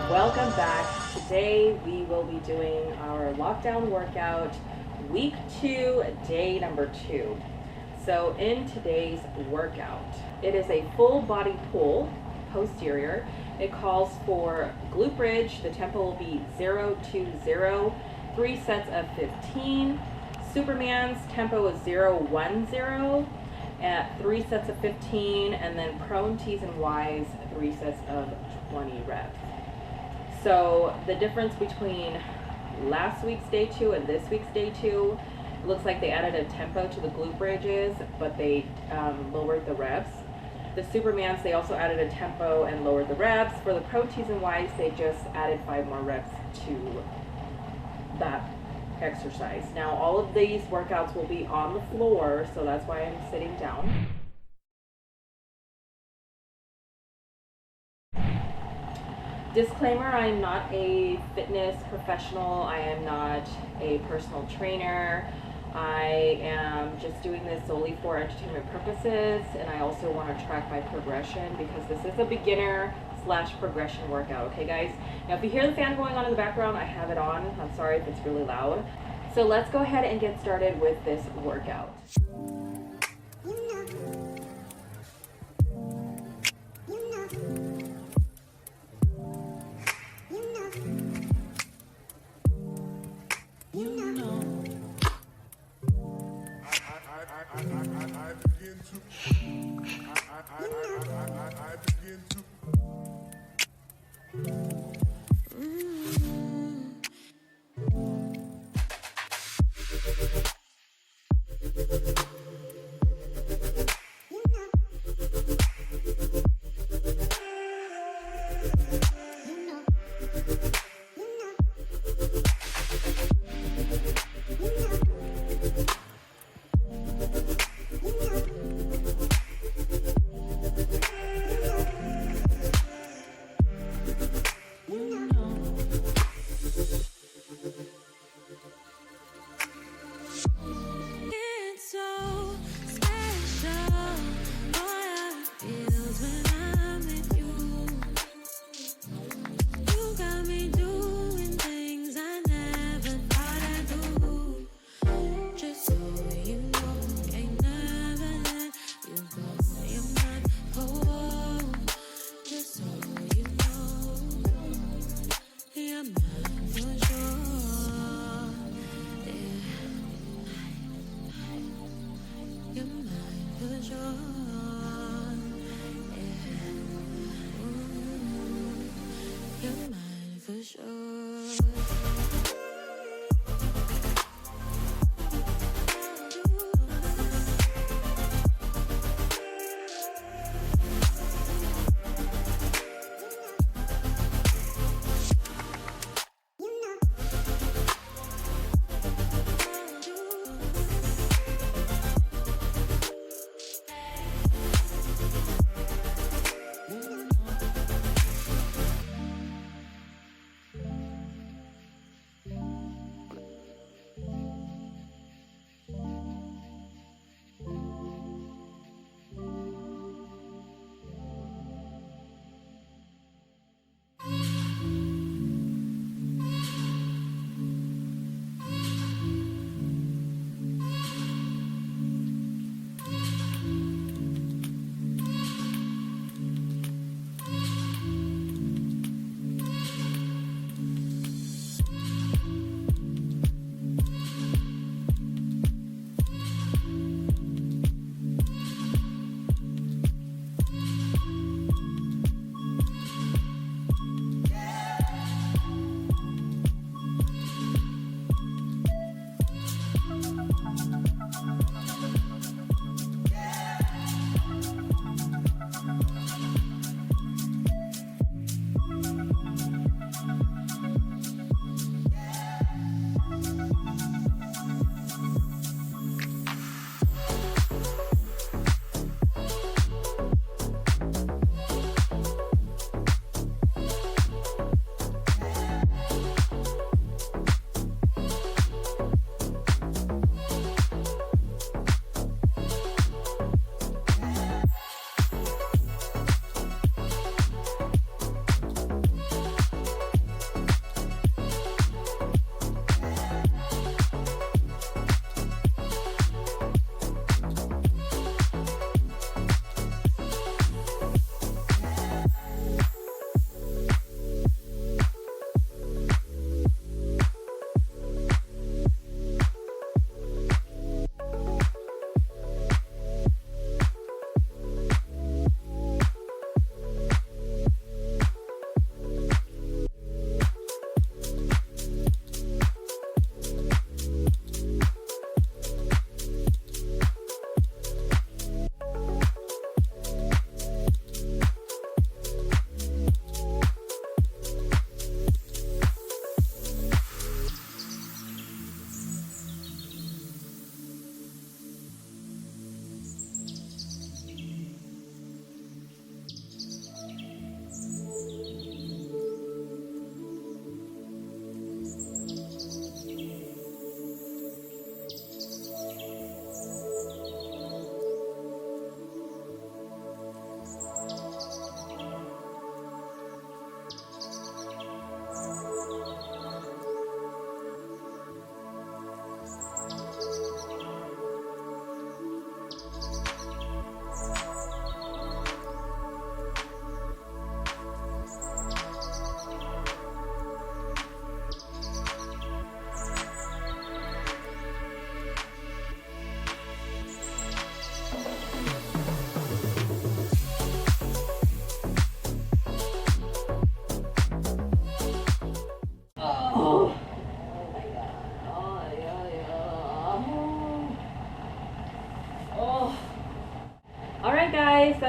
Welcome back. Today we will be doing our lockdown workout, week 2, day number 2. So in today's workout, it is a full body pull, posterior. It calls for glute bridge. The tempo will be 0 to 0, 3 sets of 15. Superman's tempo is 0, 1, 0 at 3 sets of 15, and then prone T's and Y's, 3 sets of 20 reps. So the difference between last week's day 2 and this week's day 2, it looks like they added a tempo to the glute bridges, but they lowered the reps. The Supermans, they also added a tempo and lowered the reps. For the Pro T's and Y's, they just added 5 more reps to that exercise. Now all of these workouts will be on the floor, so that's why I'm sitting down. Disclaimer, I am not a fitness professional. I am not a personal trainer. I am just doing this solely for entertainment purposes, and I also want to track my progression because this is a beginner / progression workout, okay guys? Now if you hear the fan going on in the background, I have it on. I'm sorry if it's really loud. So let's go ahead and get started with this workout.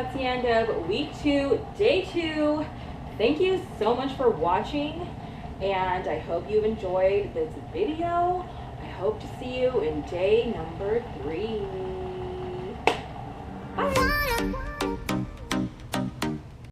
that's the end of week 2, day 2. Thank you so much for watching, and I hope you've enjoyed this video. I hope to see you in day number 3.